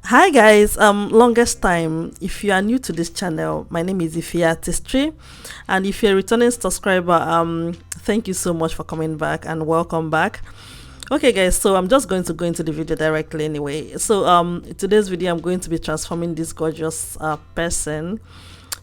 Hi guys, longest time. If you are new to this channel, my name is Ife Artistry, and if you're a returning subscriber, thank you so much for coming back and welcome back. Okay guys, so I'm just going to go into the video directly anyway. So today's video I'm going to be transforming this gorgeous person.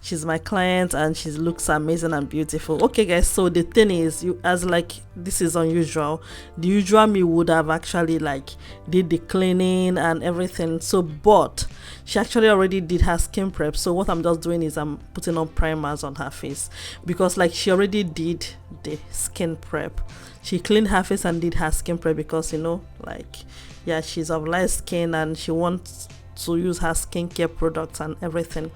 She's my client and she looks amazing and beautiful. Okay guys, so the thing is, you as like this is unusual. The usual me would have actually like did the cleaning and everything, so but she actually already did her skin prep. So what I'm just doing is I'm putting on primers on her face, because like she already did the skin prep. She cleaned her face and did her skin prep because, you know, like, yeah, she's of light skin and she wants to use her skincare products and everything.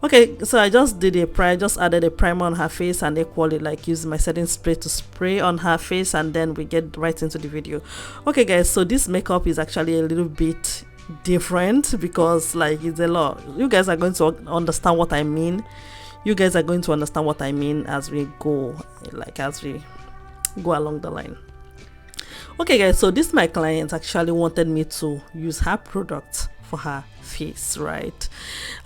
Okay, so I just did just added a primer on her face and equally like used my setting spray to spray on her face, and then we get right into the video. Okay guys, so this makeup is actually a little bit different because like it's a lot. You guys are going to understand what I mean. You guys are going to understand what I mean as we go, like as we go along the line. Okay guys, so this my client actually wanted me to use her product for her face, right?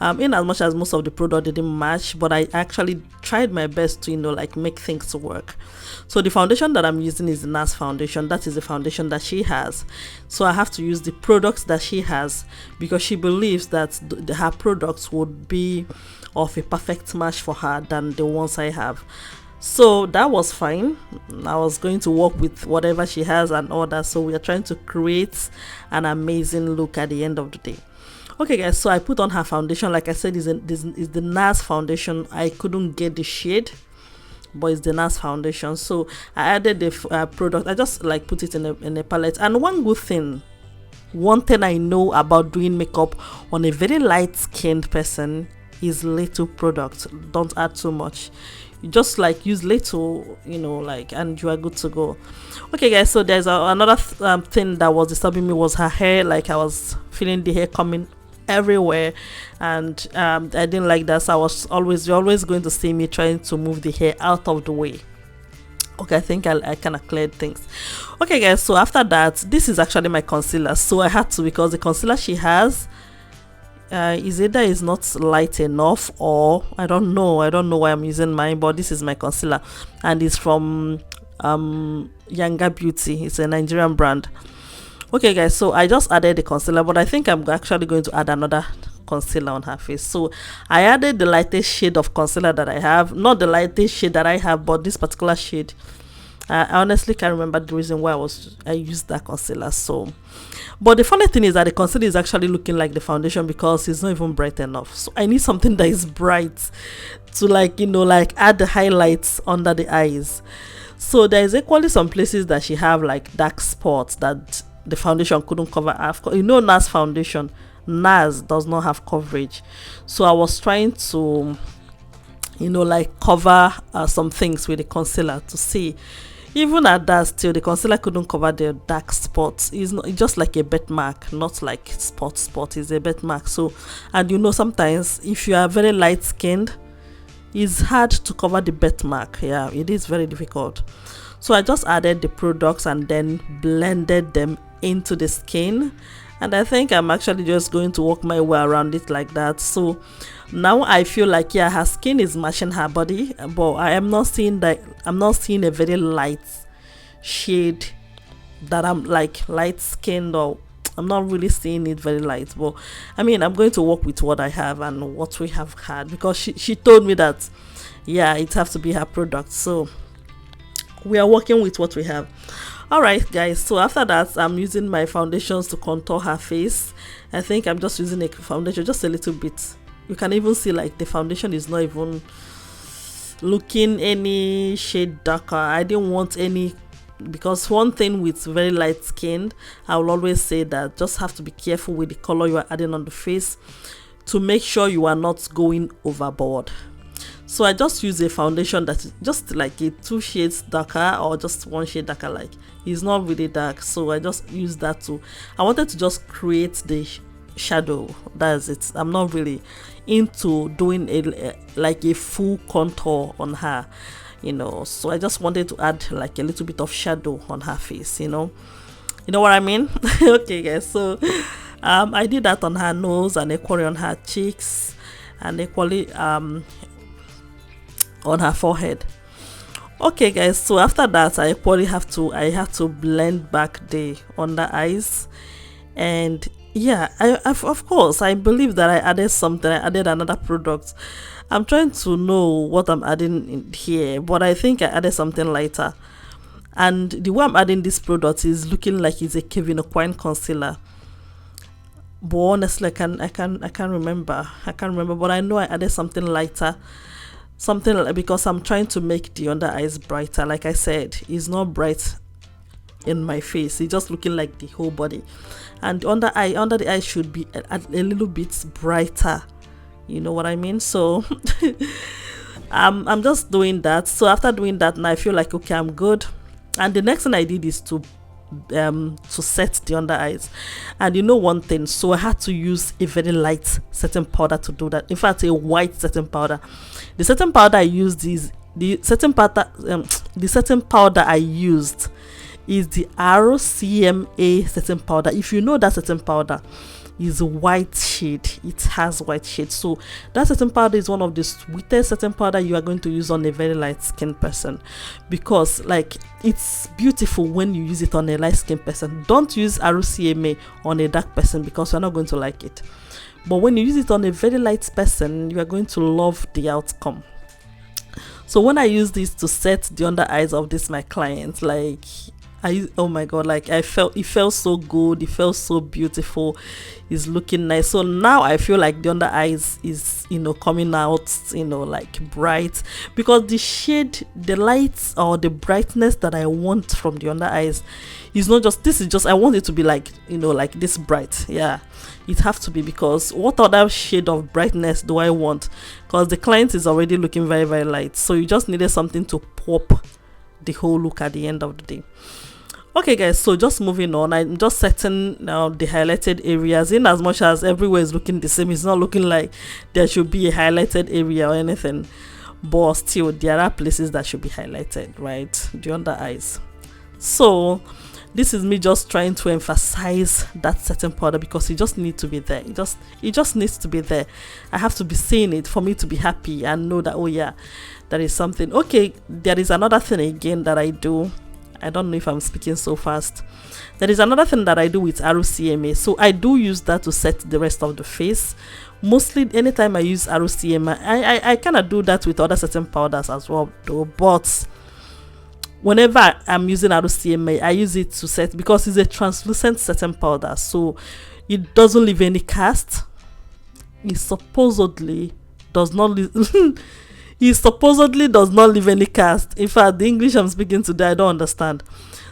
In as much as most of the product didn't match, but I actually tried my best to, you know, like make things work. So the foundation that I'm using is the NARS foundation. That is the foundation that she has, so I have to use the products that she has because she believes that her products would be of a perfect match for her than the ones I have. So that was fine. I was going to work with whatever she has and all that, so we are trying to create an amazing look at the end of the day. Okay guys, so I put on her foundation. Like I said, is the NARS foundation. I couldn't get the shade, but it's the NARS foundation. So I added the product. I just like put it in a palette. And one thing I know about doing makeup on a very light skinned person is little product. Don't add too much. You just like use little, you know, like, and you are good to go. Okay guys, so there's another thing that was disturbing me was her hair. Like I was feeling the hair coming everywhere, and I didn't like that, so you're always going to see me trying to move the hair out of the way. Okay, I think I kind of cleared things. Okay guys, so after that, this is actually my concealer. So I had to, because the concealer she has is either is not light enough, or I don't know why I'm using mine, but this is my concealer and it's from Yanga Beauty. It's a Nigerian brand. Okay guys, so I just added the concealer, but I think I'm actually going to add another concealer on her face. So I added the lightest shade of concealer that I have, not the lightest shade that I have, but this particular shade. I honestly can't remember the reason why I used that concealer. So, but the funny thing is that the concealer is actually looking like the foundation because it's not even bright enough. So I need something that is bright to, like, you know, like add the highlights under the eyes. So there is equally some places that she have like dark spots that the foundation couldn't cover. You know, NARS foundation, NARS does not have coverage. So I was trying to, you know, like cover some things with the concealer to see. Even at that, still the concealer couldn't cover the dark spots. It's just like a bet mark, not like spot. It's a bet mark. So, and you know, sometimes if you are very light skinned, it's hard to cover the bet mark. Yeah, it is very difficult. So I just added the products and then blended them into the skin, and I think I'm actually just going to work my way around it like that. So now I feel like, yeah, her skin is matching her body, but I'm not seeing a very light shade that I'm like light skinned, or I'm not really seeing it very light. But I mean, I'm going to work with what I have and what we have had, because she told me that, yeah, it has to be her product, so we are working with what we have. All right guys, so after that, I'm using my foundations to contour her face. I think I'm just using a foundation just a little bit. You can even see like the foundation is not even looking any shade darker. I didn't want any, because one thing with very light skin, I will always say that just have to be careful with the color you are adding on the face to make sure you are not going overboard. So I just use a foundation that is just like a 2 shades darker, or just 1 shade darker, like it's not really dark. So I just use that too. I wanted to just create the shadow, that's it. I'm not really into doing like a full contour on her, you know, so I just wanted to add like a little bit of shadow on her face, you know what I mean. Okay guys, so I did that on her nose and equally on her cheeks and equally on her forehead. Okay guys, so after that I have to blend back the under eyes. And yeah, of course I believe that I added something. I added another product. I'm trying to know what I'm adding in here, but I think I added something lighter. And the way I'm adding this product is looking like it's a Kevin Aucoin concealer. But honestly, I can't remember. But I know I added something lighter, because I'm trying to make the under eyes brighter. Like I said, it's not bright in my face. It's just looking like the whole body, and under the eye should be a little bit brighter. You know what I mean? So I'm just doing that. So after doing that, now I feel like okay, I'm good. And the next thing I did is to set the under eyes. And you know one thing, so I had to use a very light setting powder to do that. In fact, a white setting powder. The setting powder I used is the setting powder I used is the RCMA setting powder. If you know that setting powder is white shade, it has white shade. So that setting powder is one of the sweetest setting powder you are going to use on a very light skin person, because like it's beautiful when you use it on a light skin person. Don't use RCMA on a dark person because you're not going to like it. But when you use it on a very light person, you are going to love the outcome. So when I use this to set the under eyes of my clients, like oh my god, like it felt so good, it felt so beautiful, it's looking nice. So now I feel like the under eyes is, you know, coming out, you know, like bright, because the shade, the lights or the brightness that I want from the under eyes is not just this, is just I want it to be like, you know, like this bright. Yeah, it have to be, because what other shade of brightness do I want? Because the client is already looking very, very light, so you just needed something to pop the whole look at the end of the day. Okay guys, so just moving on, I'm just setting now the highlighted areas. In as much as everywhere is looking the same, it's not looking like there should be a highlighted area or anything, but still there are places that should be highlighted, right? The under eyes. So this is me just trying to emphasize that setting powder, because it just needs to be there. It just needs to be there. I have to be seeing it for me to be happy and know that, oh yeah, there is something. Okay, there is another thing again that I do. I don't know if I'm speaking so fast. There is another thing that I do with RCMA. So I do use that to set the rest of the face. Mostly anytime I use RCMA, I kind of do that with other setting powders as well though. But whenever I'm using RCMA, I use it to set, because it's a translucent setting powder, so it doesn't leave any cast. It supposedly does not leave he supposedly does not leave any cast. In fact, the English I'm speaking today, I don't understand.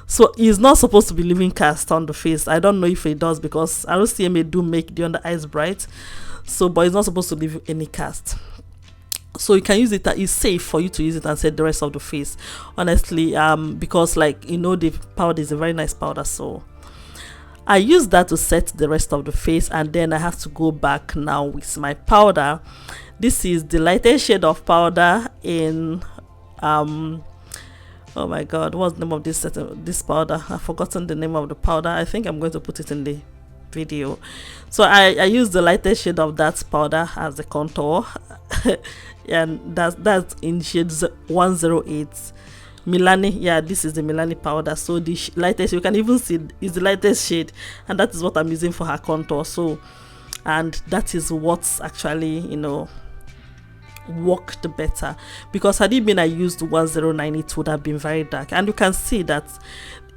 So he's not supposed to be leaving cast on the face. I don't know if he does, because RCMA do make the under eyes bright. So, but it's not supposed to leave any cast. So you can use it. It's safe for you to use it and set the rest of the face. Honestly, because like, you know, the powder is a very nice powder. So I use that to set the rest of the face, and then I have to go back now with my powder. This is the lightest shade of powder in oh my god, what's the name of this powder? I've forgotten the name of the powder. I think I'm going to put it in the video. So I use the lightest shade of that powder as the contour. And that's in shades 108 Milani. Yeah, this is the Milani powder. So the lightest, you can even see, is the lightest shade, and that is what I'm using for her contour. So, and that is what's actually, you know, worked better, because had it been I used 109, it would have been very dark, and you can see that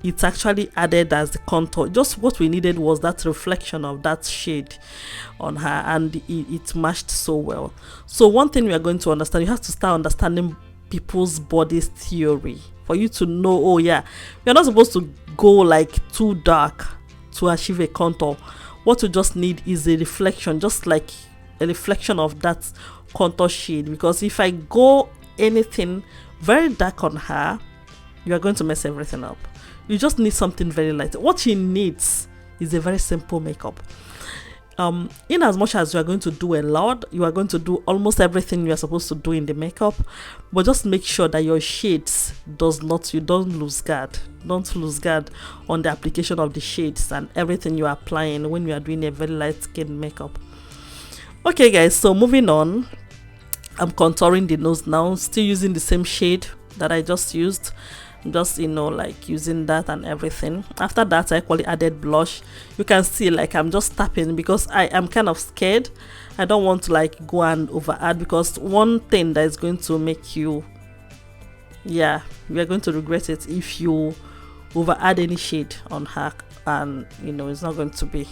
it's actually added as the contour. Just what we needed was that reflection of that shade on her, and it matched so well. So one thing we are going to understand, you have to start understanding people's body's theory for you to know, oh yeah, you're not supposed to go like too dark to achieve a contour. What you just need is a reflection, just like a reflection of that contour shade, because if I go anything very dark on her, you are going to mess everything up. You just need something very light. What she needs is a very simple makeup. in as much as you are going to do a lot, you are going to do almost everything you are supposed to do in the makeup, but just make sure that your shades you don't lose guard on the application of the shades and everything you are applying when you are doing a very light skin makeup. Okay guys, so moving on, I'm contouring the nose now, still using the same shade that I just used, just like using that and everything. After that, I actually added blush. You can see like I'm just tapping because I am kind of scared. I don't want to like go and over add, because one thing that is going to make you, yeah, we are going to regret it if you over add any shade on her, and it's not going to be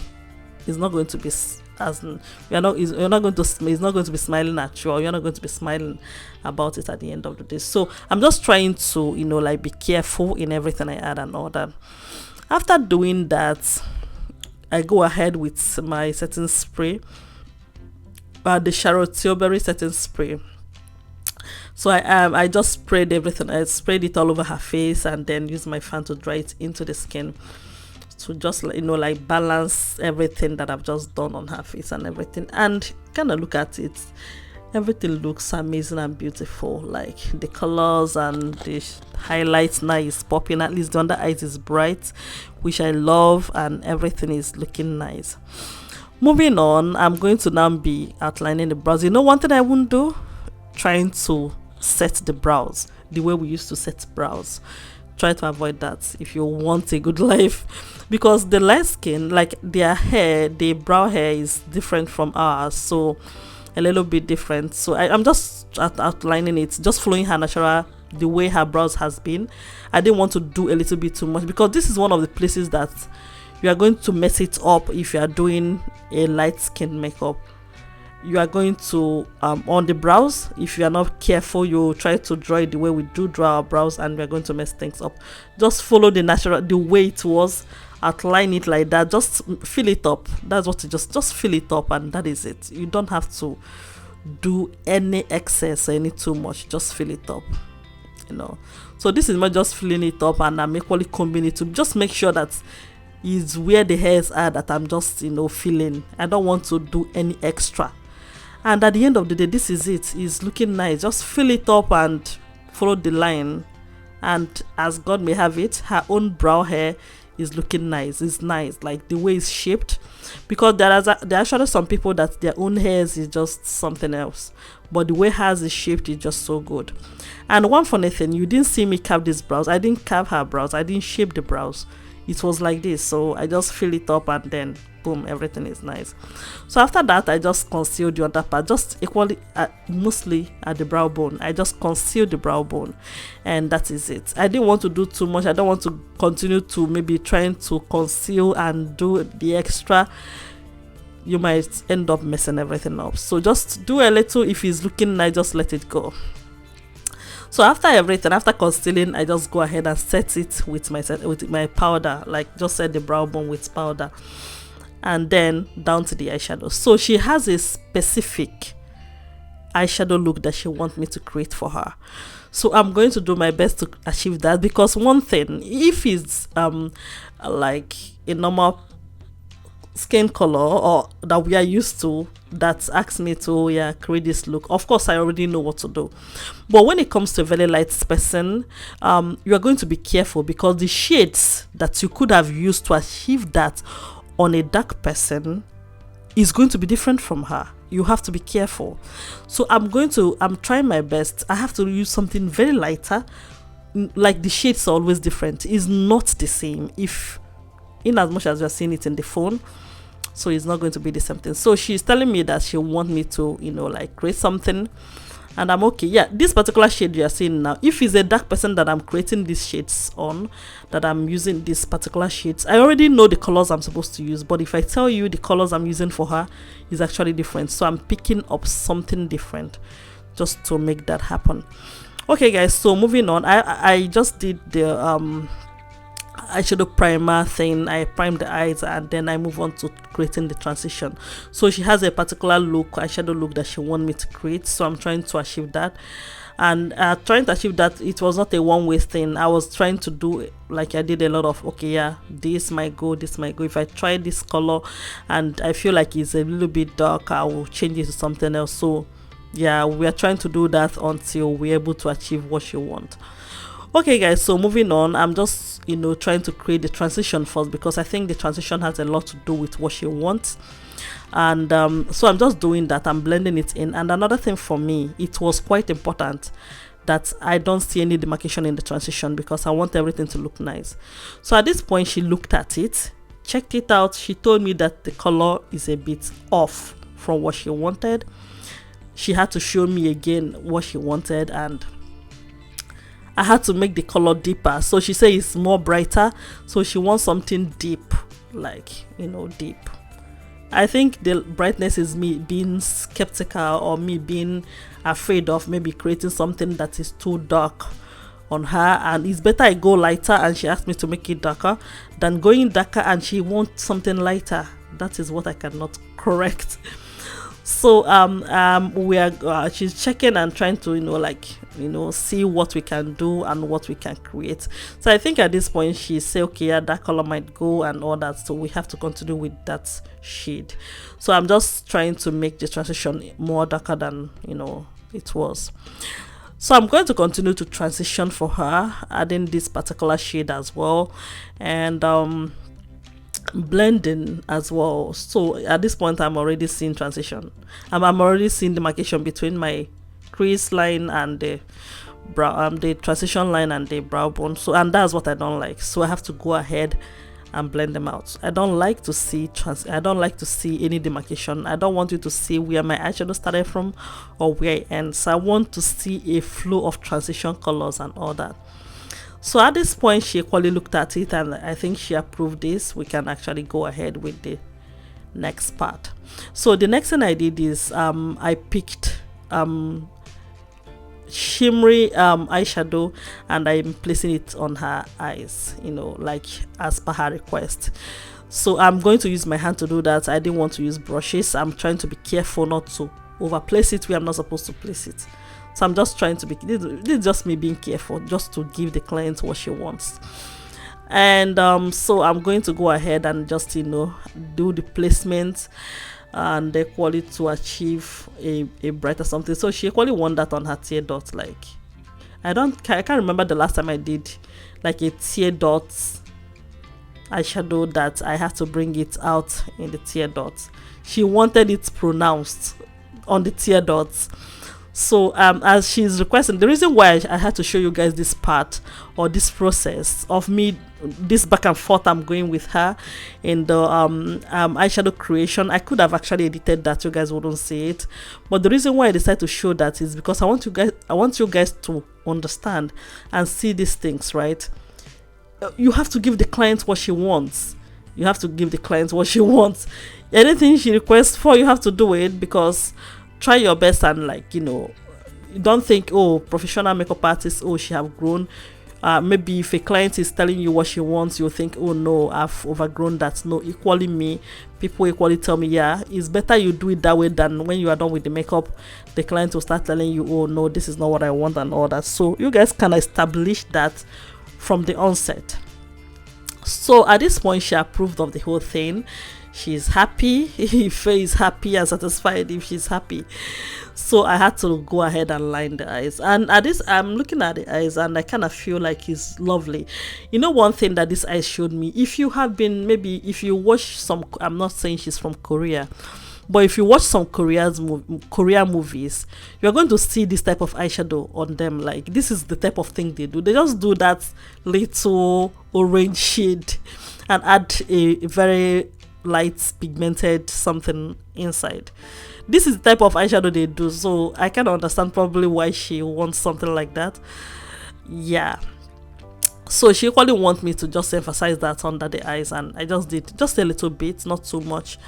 as you're not going to be smiling at you, or you're not going to be smiling about it at the end of the day. So I'm just trying to like be careful in everything I add and all that. After doing that, I go ahead with my setting spray, the Charlse Tilbury setting spray. So I just sprayed everything. I sprayed it all over her face and then use my fan to dry it into the skin, to just like balance everything that I've just done on her face and everything. And kind of look at it, everything looks amazing and beautiful. Like the colors and the highlights now is popping. At least the under eyes is bright, which I love, and everything is looking nice. Moving on, I'm going to now be outlining the brows. One thing I wouldn't do, trying to set the brows the way we used to set brows. Try to avoid that if you want a good life, because the light skin, like their hair, the brow hair is different from ours, so a little bit different. So I'm just outlining it, just following her natural, the way her brows has been. I didn't want to do a little bit too much, because this is one of the places that you are going to mess it up if you are doing a light skin makeup. You are going to on the brows, if you are not careful, you try to draw it the way we do draw our brows, and we are going to mess things up. Just follow the natural, the way it was, outline it like that, just fill it up. That's what it just fill it up, and that is it. You don't have to do any excess or any too much, just fill it up, So this is not just filling it up, and I'm equally combing it to just make sure that is where the hairs are that I'm just filling. I don't want to do any extra. And at the end of the day, this is it. It's looking nice. Just fill it up and follow the line. And as God may have it, her own brow hair is looking nice. It's nice, like the way it's shaped. Because there are actually some people that their own hairs is just something else. But the way hers is shaped is just so good. And one funny thing, you didn't see me carve these brows. I didn't carve her brows. I didn't shape the brows. It was like this. So I just fill it up and then boom, everything is nice. So after that, I just conceal the other part, just equally mostly at the brow bone. I just conceal the brow bone, and that is it. I didn't want to do too much. I don't want to continue to maybe trying to conceal and do the extra. You might end up messing everything up. So just do a little. If it's looking nice, just let it go. So after everything, after concealing, I just go ahead and set it with my powder, like just set the brow bone with powder, and then down to the eyeshadow. So she has a specific eyeshadow look that she wants me to create for her. So I'm going to do my best to achieve that, because one thing, if it's like a normal skin color or that we are used to, that asks me to create this look, of course I already know what to do. But when it comes to a very light person, you are going to be careful, because the shades that you could have used to achieve that on a dark person is going to be different from her. You have to be careful. So I'm trying my best. I have to use something very lighter. Like the shades are always different. It's not the same, if in as much as you're seeing it in the phone. So it's not going to be the same thing. So she's telling me that she wants me to like create something, and I'm okay. Yeah, this particular shade you are seeing now, if it's a dark person that I'm creating these shades on, that I'm using these particular shades, I already know the colors I'm supposed to use. But if I tell you the colors I'm using for her is actually different, so I'm picking up something different just to make that happen. Okay guys, so moving on, I just did the eyeshadow primer thing. I prime the eyes and then I move on to creating the transition. So she has a particular look, eyeshadow look, that she wants me to create, so I'm trying to achieve that. And trying to achieve that, it was not a one-way thing. I was trying to do, like, I did a lot of, okay, yeah, this might go, this might go. If I try this color and I feel like it's a little bit dark, I will change it to something else. So yeah, we are trying to do that until we're able to achieve what you want. Okay guys, so moving on, I'm just, you know, trying to create the transition first, because I think the transition has a lot to do with what she wants. And so I'm just doing that, I'm blending it in. And another thing for me, it was quite important that I don't see any demarcation in the transition, because I want everything to look nice. So at this point, she looked at it, checked it out. She told me that the color is a bit off from what she wanted. She had to show me again what she wanted, and I had to make the color deeper. So she said it's more brighter, so she wants something deep, like, you know, deep. I think the brightness is me being skeptical, or me being afraid of maybe creating something that is too dark on her, and it's better I go lighter, and she asked me to make it darker, than going darker and she wants something lighter. That is what I cannot correct. So we are she's checking and trying to, you know, like, you know, see what we can do and what we can create. So I think at this point she said, okay, yeah, that color might go and all that, so we have to continue with that shade. So I'm just trying to make the transition more darker than, you know, it was. So I'm going to continue to transition for her, adding this particular shade as well, and blending as well. So at this point, I'm already seeing transition. I'm already seeing demarcation between my crease line and the brow, the transition line and the brow bone. So, and that's what I don't like. So I have to go ahead and blend them out. I don't like to see any demarcation. I don't want you to see where my eyeshadow started from or where it ends. I want to see a flow of transition colors and all that. So at this point, she equally looked at it, and I think she approved this. We can actually go ahead with the next part. So the next thing I did is I picked shimmery eyeshadow, and I'm placing it on her eyes, you know, like as per her request. So I'm going to use my hand to do that. I didn't want to use brushes. I'm trying to be careful not to over place it where I'm not supposed to place it. So I'm just trying to be, this is just me being careful, just to give the client what she wants. And so I'm going to go ahead and just, you know, do the placement and the quality to achieve a brighter something. So she equally won that on her tear dot. Like, I can't remember the last time I did like a tear dot eyeshadow that I had to bring it out in the tear dots. She wanted it pronounced on the tear dots. So as she's requesting, the reason why I had to show you guys this part or this process of me, this back and forth I'm going with her in the eyeshadow creation, I could have actually edited that, you guys wouldn't see it. But the reason why I decided to show that is because I want you guys to understand and see these things, right? You have to give the client what she wants. You have to give the client what she wants. Anything she requests for, you have to do it, because try your best and, like, you know, don't think, oh, professional makeup artist, oh, she have grown. Maybe if a client is telling you what she wants, you'll think, oh no, I've overgrown that. No, equally me, people equally tell me, yeah, it's better you do it that way than when you are done with the makeup, the client will start telling you, oh no, this is not what I want and all that. So you guys can establish that from the onset. So at this point, she approved of the whole thing. She's happy. If Faye is happy and satisfied, if she's happy. So I had to go ahead and line the eyes. And at this, I'm looking at the eyes and I kind of feel like it's lovely. You know, one thing that this eyes showed me, if you have been, maybe if you watch some, I'm not saying she's from Korea, but if you watch some Korean movies, you're going to see this type of eyeshadow on them. Like, this is the type of thing they do. They just do that little orange shade and add a very light pigmented something inside. This is the type of eyeshadow they do, so I can understand probably why she wants something like that. Yeah, so she equally wants me to just emphasize that under the eyes, and I just did just a little bit, not too much,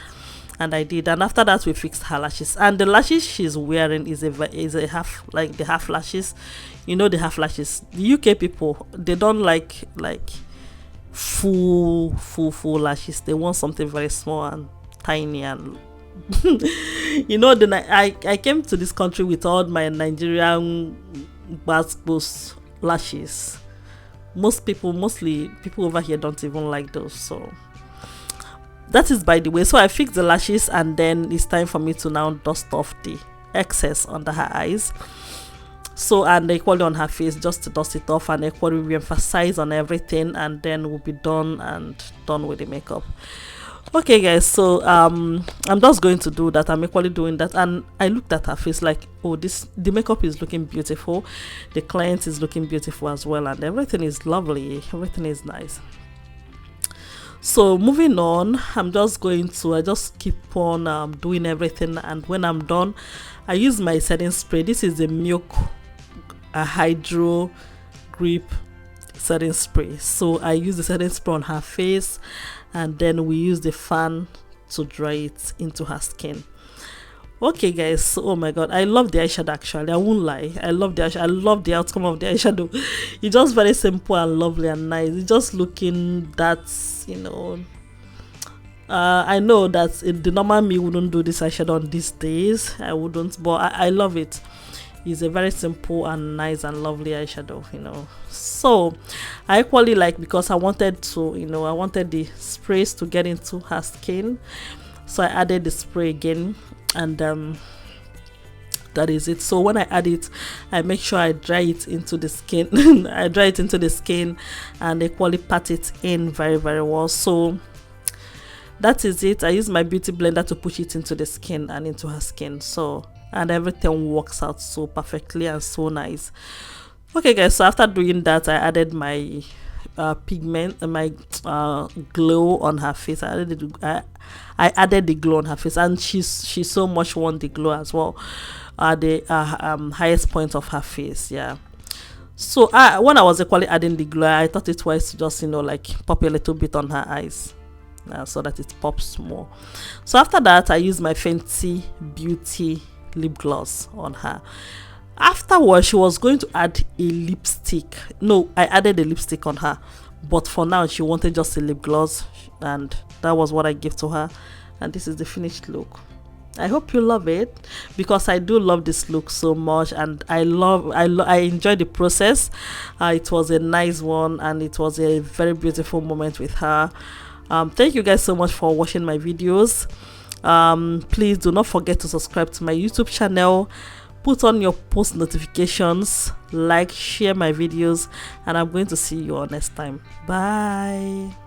and I did. And after that, we fixed her lashes, and the lashes she's wearing is a half, like the half lashes. You know, the half lashes, the UK people, they don't like full lashes. They want something very small and tiny. And you know, I came to this country with all my Nigerian boost lashes. Mostly people over here don't even like those. So that is by the way. So I fixed the lashes, and then it's time for me to now dust off the excess under her eyes. So, and equally on her face, just to dust it off, and equally re-emphasize on everything, and then we'll be done with the makeup. Okay guys, so I'm just going to do that. I'm equally doing that, and I looked at her face like, oh, the makeup is looking beautiful, the client is looking beautiful as well, and everything is lovely, everything is nice. So moving on, I just keep on doing everything, and when I'm done, I use my setting spray. This is a Milk Hydro Grip setting spray. So I use the setting spray on her face, and then we use the fan to dry it into her skin. Okay guys, so oh my god, I love the eyeshadow. Actually, I won't lie, I love the eyeshadow. I love the outcome of the eyeshadow. It's just very simple and lovely and nice. It's just looking that, you know, I know that the normal me wouldn't do this eyeshadow on these days. I wouldn't, but I love it. It's a very simple and nice and lovely eyeshadow, you know. So I equally like, because I wanted to, you know, I wanted the sprays to get into her skin, so I added the spray again, and that is it. So when I add it, I make sure I dry it into the skin. I dry it into the skin and equally pat it in very well. So that is it. I use my beauty blender to push it into the skin and into her skin. So, and everything works out so perfectly and so nice. Okay guys, so after doing that, I added my pigment, my glow on her face. I added the glow on her face, and she so much want the glow as well at the highest point of her face. Yeah. So when I was equally adding the glow, I thought it was to just, you know, like pop a little bit on her eyes, so that it pops more. So after that, I used my Fenty Beauty lip gloss on her. Afterwards, she was going to add a lipstick. No, I added a lipstick on her, but for now she wanted just a lip gloss, and that was what I gave to her. And this is the finished look. I hope you love it, because I do love this look so much, and I enjoyed the process. It was a nice one, and it was a very beautiful moment with her. Thank you guys so much for watching my videos. Please do not forget to subscribe to my YouTube channel, put on your post notifications, like, share my videos, and I'm going to see you all next time. Bye.